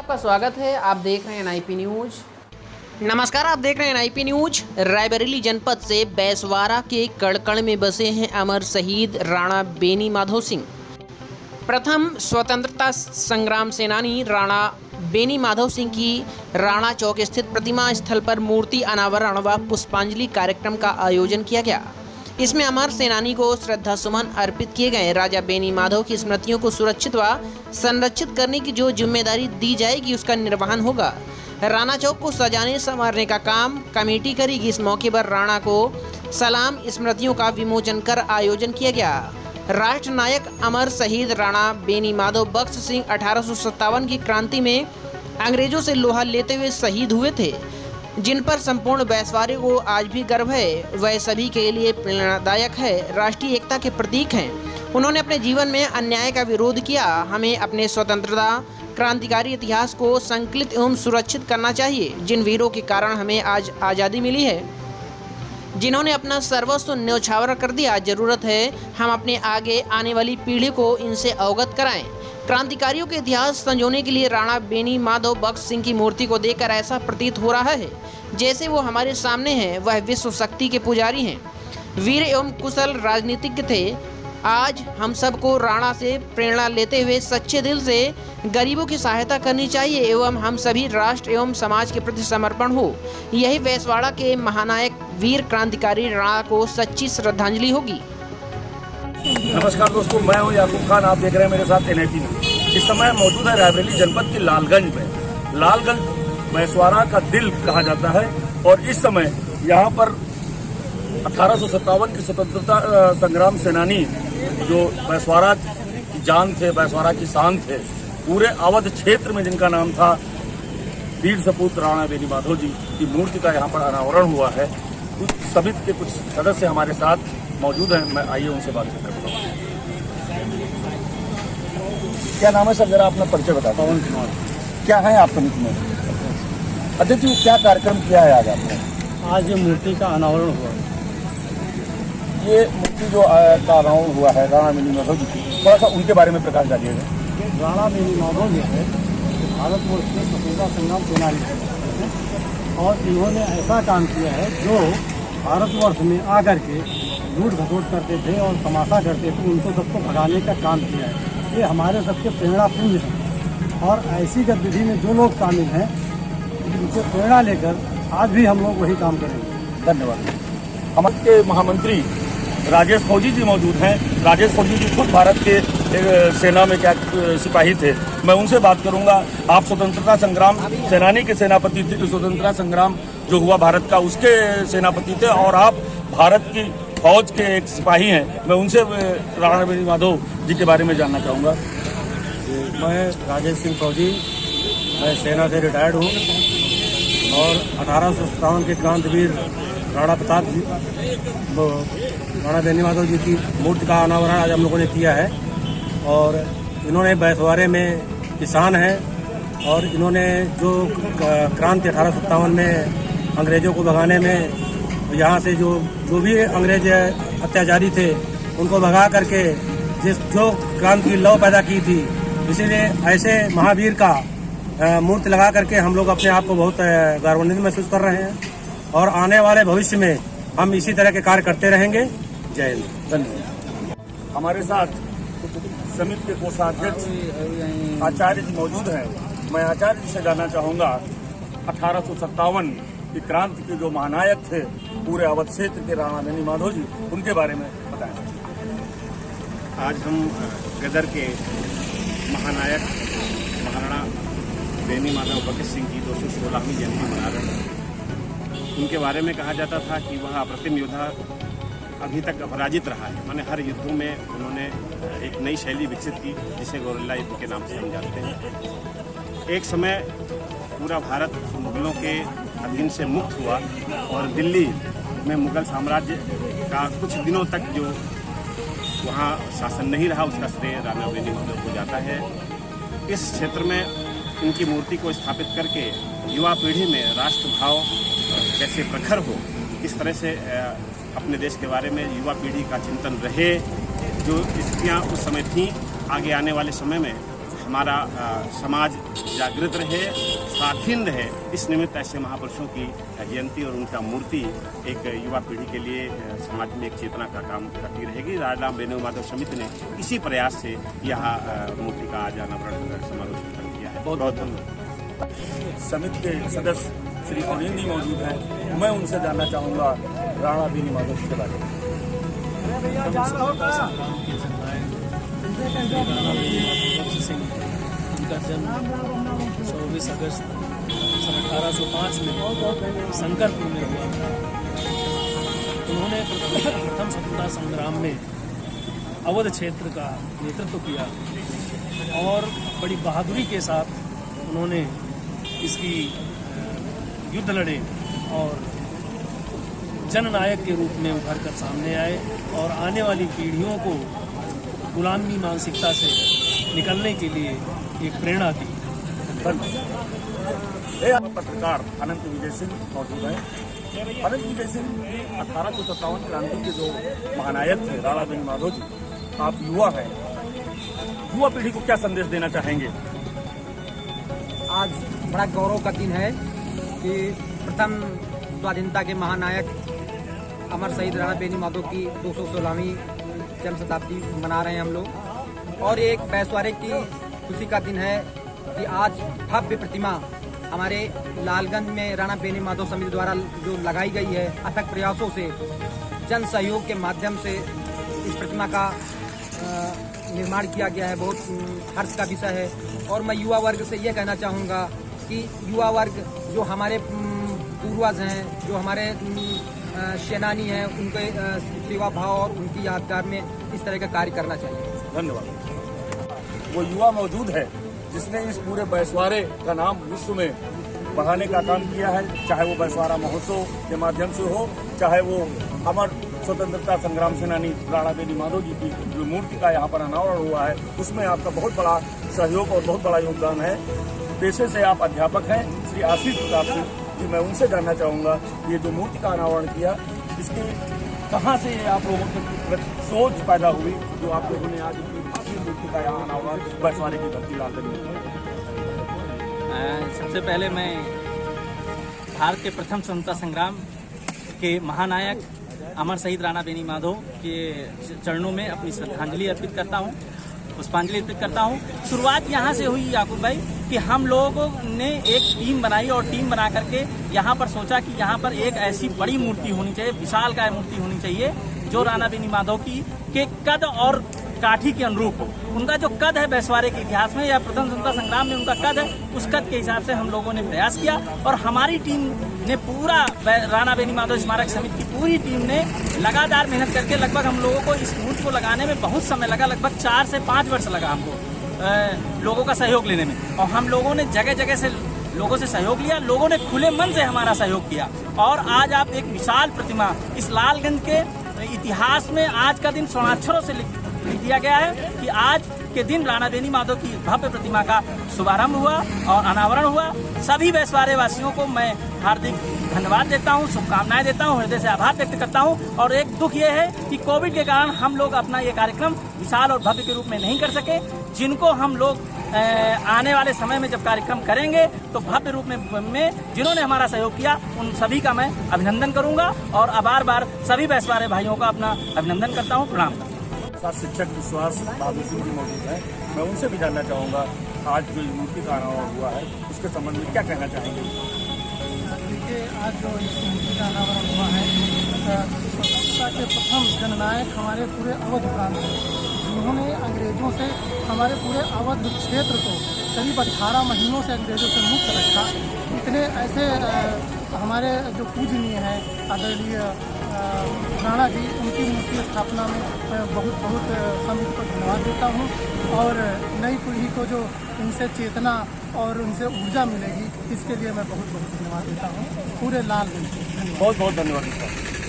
आपका स्वागत है। आप देख रहे हैं एनआईपी न्यूज। नमस्कार, आप देख रहे हैं एनआईपी न्यूज। रायबरेली जनपद से बैसवारा के कड़कड़ में बसे हैं अमर शहीद राणा बेनी माधव सिंह। प्रथम स्वतंत्रता संग्राम सेनानी राणा बेनी माधव सिंह की राणा चौक स्थित प्रतिमा स्थल पर मूर्ति अनावरण व पुष्पांजलि कार्यक्रम का आयोजन किया गया। इसमें अमर सेनानी को श्रद्धा सुमन अर्पित किए गए। राजा बेनी माधव की स्मृतियों को सुरक्षित व संरक्षित करने की जो जिम्मेदारी दी जाएगी उसका निर्वहन होगा। राणा चौक को सजाने संवारने का काम कमेटी करेगी। इस मौके पर राणा को सलाम स्मृतियों का विमोचन कर आयोजन किया गया। राष्ट्र नायक अमर शहीद राणा बेनी माधव बख्श सिंह 1857 की क्रांति में अंग्रेजों से लोहा लेते हुए शहीद हुए थे, जिन पर संपूर्ण बैसवारे को आज भी गर्व है। वह सभी के लिए प्रेरणादायक है, राष्ट्रीय एकता के प्रतीक हैं। उन्होंने अपने जीवन में अन्याय का विरोध किया। हमें अपने स्वतंत्रता क्रांतिकारी इतिहास को संकलित एवं सुरक्षित करना चाहिए। जिन वीरों के कारण हमें आज आज़ादी मिली है, जिन्होंने अपना सर्वस्व न्यौछावर कर दिया, जरूरत है हम अपने आगे आने वाली पीढ़ी को इनसे अवगत कराएं। क्रांतिकारियों के इतिहास संजोने के लिए राणा बेनी माधव बख्श सिंह की मूर्ति को देखकर ऐसा प्रतीत हो रहा है जैसे वो हमारे सामने हैं। वह विश्व शक्ति के पुजारी हैं, वीर एवं कुशल राजनीतिज्ञ थे। आज हम सबको राणा से प्रेरणा लेते हुए सच्चे दिल से गरीबों की सहायता करनी चाहिए एवं हम सभी राष्ट्र एवं समाज के प्रति समर्पण हो। यही बैसवाड़ा के महानायक वीर क्रांतिकारी राणा को सच्ची श्रद्धांजलि होगी। नमस्कार दोस्तों, मैं हूं याकूब खान। आप देख रहे हैं मेरे साथ एनआईपी न्यूज। इस समय मौजूद है रायबरेली जनपद के लालगंज में। लालगंज बैसवाड़ा का दिल कहा जाता है और इस समय यहाँ पर 1857 की स्वतंत्रता संग्राम सेनानी जो बैसवाड़ा की जान थे, बैसवाड़ा की शान थे, पूरे अवध क्षेत्र में जिनका नाम था वीर सपूत राणा बेनी माधव जी की मूर्ति का यहाँ पर अनावरण हुआ है। कुछ समिति के कुछ सदस्य हमारे साथ मौजूद हैं, मैं आइए उनसे बातचीत करता हूँ। क्या नाम है सर, जरा अपना परिचय बता। पवन कुमार। क्या है आप समिति में? अध्यक्ष जी, क्या कार्यक्रम किया है आज आपने? आज ये मूर्ति का अनावरण हुआ। ये मूर्ति जो का अनावरण हुआ है राणा बेनी माधव जी की, थोड़ा सा उनके बारे में प्रकाश डालिएगा। राणा बेनी माधव जो है भारतवर्ष के स्वतंत्रता संग्राम सेनानी थे और इन्होंने ऐसा काम किया है जो भारतवर्ष में आकर के लूट खसोट करते थे और तमाशा करते थे, उनको सबको भगाने का काम किया है। ये हमारे सबके प्रेरणा पुंज है और ऐसी गतिविधि में जो लोग शामिल हैं उनसे प्रेरणा लेकर आज भी हम लोग वही काम करेंगे। धन्यवाद। हमारे महामंत्री राजेश फौजी जी मौजूद हैं। राजेश फौजी जी खुद भारत के सेना में क्या सिपाही थे, मैं उनसे बात करूंगा। आप स्वतंत्रता संग्राम सेनानी के सेनापति थे, स्वतंत्रता संग्राम जो हुआ भारत का उसके सेनापति थे और आप भारत की फौज के एक सिपाही हैं। मैं उनसे राणा बेनी माधव जी के बारे में जानना चाहूँगा। मैं राजेश सिंह फौजी, मैं सेना से रिटायर्ड हूँ और 1857 के क्रांतिवीर राणा प्रताप जी राणा बेनी माधव जी की मूर्ति का अनावरण आज हम लोगों ने किया है। और इन्होंने बैसवाड़े में किसान हैं और इन्होंने जो क्रांति 1857 में अंग्रेज़ों को भगाने में यहाँ से जो भी अंग्रेज अत्याचारी थे उनको भगा करके जो क्रांति की लौ पैदा की थी, इसीलिए ऐसे महावीर का मूर्ति लगा करके हम लोग अपने आप को बहुत गौरवान्वित महसूस कर रहे हैं और आने वाले भविष्य में हम इसी तरह के कार्य करते रहेंगे। जय हिंद। धन्यवाद। हमारे साथ समिति के कोषाध्यक्ष आचार्य जी मौजूद हैं। मैं आचार्य जी से जानना चाहूँगा, 1857 की क्रांति के जो महानायक थे पूरे अवध क्षेत्र के राणा बेनी माधव जी, उनके बारे में बताएं। आज हम गदर के महानायक महाराणा बेनी माधव बख्श सिंह की 216वीं जयंती मना रहे हैं। उनके बारे में कहा जाता था कि वह अप्रतिम योद्धा अभी तक अपराजित रहा है। माने हर युद्धों में उन्होंने एक नई शैली विकसित की जिसे गोरिल्ला युद्ध के नाम से हम जानते हैं। एक समय पूरा भारत मुगलों के अधीन से मुक्त हुआ और दिल्ली में मुगल साम्राज्य का कुछ दिनों तक जो वहाँ शासन नहीं रहा, उसका श्रेय राणा बेनी माधव को जाता है। इस क्षेत्र में इनकी मूर्ति को स्थापित करके युवा पीढ़ी में राष्ट्रभाव कैसे प्रखर हो, इस तरह से अपने देश के बारे में युवा पीढ़ी का चिंतन रहे। जो स्थितियाँ उस समय थीं, आगे आने वाले समय में हमारा समाज जागृत रहे, स्वाधीन रहे। इस निमित्त ऐसे महापुरुषों की जयंती और उनका मूर्ति एक युवा पीढ़ी के लिए समाज में एक चेतना का काम करती रहेगी। राणा बेनी माधव समिति ने इसी प्रयास से यहाँ मूर्ति का आज अनावरण समारोह संपन्न किया है। बहुत बहुत धन्यवाद। समिति के सदस्य श्री अनिल जी मौजूद हैं, मैं उनसे जानना चाहूँगा राणा बेनी माधव के बारे में। उनका जन्म 24 अगस्त सन 1805 में शंकरपुर में हुआ। उन्होंने प्रथम स्वतंत्रता संग्राम में अवध क्षेत्र का नेतृत्व किया और बड़ी बहादुरी के साथ उन्होंने इसकी युद्ध लड़े और जननायक के रूप में उभर कर सामने आए और आने वाली पीढ़ियों को गुलामी मानसिकता से निकलने के लिए एक प्रेरणा दी। पत्रकार अनंत विजय सिंह मौजूद हैं। अनंत विजय सिंह 1857 क्रांति के जो महानायक थे राणा बेनी माधव जी, आप युवा हैं, युवा पीढ़ी को क्या संदेश देना चाहेंगे? आज बड़ा गौरव का दिन है कि प्रथम स्वाधीनता के महानायक अमर शहीद राणा बेनी माधव की 216वीं जन्म शताब्दी मना रहे हैं हम लोग। और एक बैसवारे की खुशी का दिन है कि आज भव्य प्रतिमा हमारे लालगंज में राणा बेनी माधव समिति द्वारा जो लगाई गई है, अथक प्रयासों से, जन सहयोग के माध्यम से इस प्रतिमा का निर्माण किया गया है। बहुत हर्ष का विषय है। और मैं युवा वर्ग से यह कहना चाहूँगा कि युवा वर्ग जो हमारे पूर्वज हैं, जो हमारे सेनानी हैं, उनके सेवा भाव और उनकी यादगार में इस तरह का कार्य करना चाहिए। धन्यवाद। वो युवा मौजूद है जिसने इस पूरे बैसवारे का नाम विश्व में बढ़ाने का काम किया है, चाहे वो बैसवारा महोत्सव के माध्यम से हो, चाहे वो अमर स्वतंत्रता संग्राम सेनानी राणा बेनी माधव जी की जो मूर्ति का यहाँ पर अनावरण हुआ है, उसमें आपका बहुत बड़ा सहयोग और बहुत बड़ा योगदान है। पेशे से आप अध्यापक हैं, श्री आशीष प्रताप सिंह जी, मैं उनसे जानना चाहूँगा ये जो मूर्ति का अनावरण किया, इसके कहाँ से आप लोगों की सोच पैदा हुई जो आप लोगों ने आज इतनी मूर्ति का यहाँ अनावरण बैसवारे की धरती लालगंज में? सबसे पहले मैं भारत के प्रथम स्वतंत्रता संग्राम के महानायक अमर शहीद राणा बेनी माधव के चरणों में अपनी श्रद्धांजलि अर्पित करता हूँ, पुष्पांजलि अर्पित करता हूँ। शुरुआत यहाँ से हुई याकूब भाई कि हम लोगों ने एक टीम बनाई और टीम बना करके यहाँ पर सोचा कि यहाँ पर एक ऐसी बड़ी मूर्ति होनी चाहिए, विशालकाय मूर्ति होनी चाहिए जो राणा बेनी माधव की के कद और काठी के अनुरूप हो। उनका जो कद है बैसवारे के इतिहास में या प्रथम स्वतंत्रता संग्राम में उनका कद है, उस कद के हिसाब से हम लोगों ने प्रयास किया और हमारी टीम ने पूरा राणा बेनी माधव स्मारक समिति की पूरी टीम ने लगातार मेहनत करके लगभग हम लोगों को इस मूर्ति को लगाने में बहुत समय लगा, लगभग 4 से 5 वर्ष लगा हमको लोगों का सहयोग लेने में। और हम लोगों ने जगह जगह से लोगों से सहयोग लिया, लोगों ने खुले मन से हमारा सहयोग किया और आज आप एक विशाल प्रतिमा इस लालगंज के इतिहास में आज का दिन स्वर्णाक्षरों से लिख दिया गया है कि आज के दिन राणा बेनी माधव की भव्य प्रतिमा का शुभारंभ हुआ और अनावरण हुआ। सभी बैसवारे वासियों को मैं हार्दिक धन्यवाद देता हूं, शुभकामनाएं देता हूं, हृदय से आभार व्यक्त करता हूं। और एक दुख ये है कि कोविड के कारण हम लोग अपना ये कार्यक्रम विशाल और भव्य के रूप में नहीं कर सके, जिनको हम लोग आने वाले समय में जब कार्यक्रम करेंगे तो भव्य रूप में जिन्होंने हमारा सहयोग किया उन सभी का मैं अभिनंदन करूंगा और बार बार सभी बैसवारे भाइयों का अपना अभिनंदन करता हूं, प्रणाम करता हूं। शिक्षक विश्वास बहादुर सिंह जी मौजूद हैं, मैं उनसे भी जानना चाहूँगा आज जो मूर्ति का अनावरण हुआ है उसके संबंध में क्या कहना चाहेंगे? देखिए, आज जो इस मूर्ति का अनावरण हुआ है, स्वतंत्रता के प्रथम जननायक हमारे पूरे अवध प्रांत में, जिन्होंने अंग्रेजों से हमारे पूरे अवध क्षेत्र को करीब 18 महीनों से अंग्रेजों से मुक्त रखा। इतने ऐसे हमारे जो पूजनीय हैं आदरणीय राणा जी, उनकी मूर्ति स्थापना में मैं बहुत बहुत समिति को धन्यवाद देता हूँ और नई पीढ़ी को जो इनसे चेतना और उनसे ऊर्जा मिलेगी, इसके लिए मैं बहुत बहुत धन्यवाद देता हूँ पूरे लालगंज को। बहुत बहुत धन्यवाद।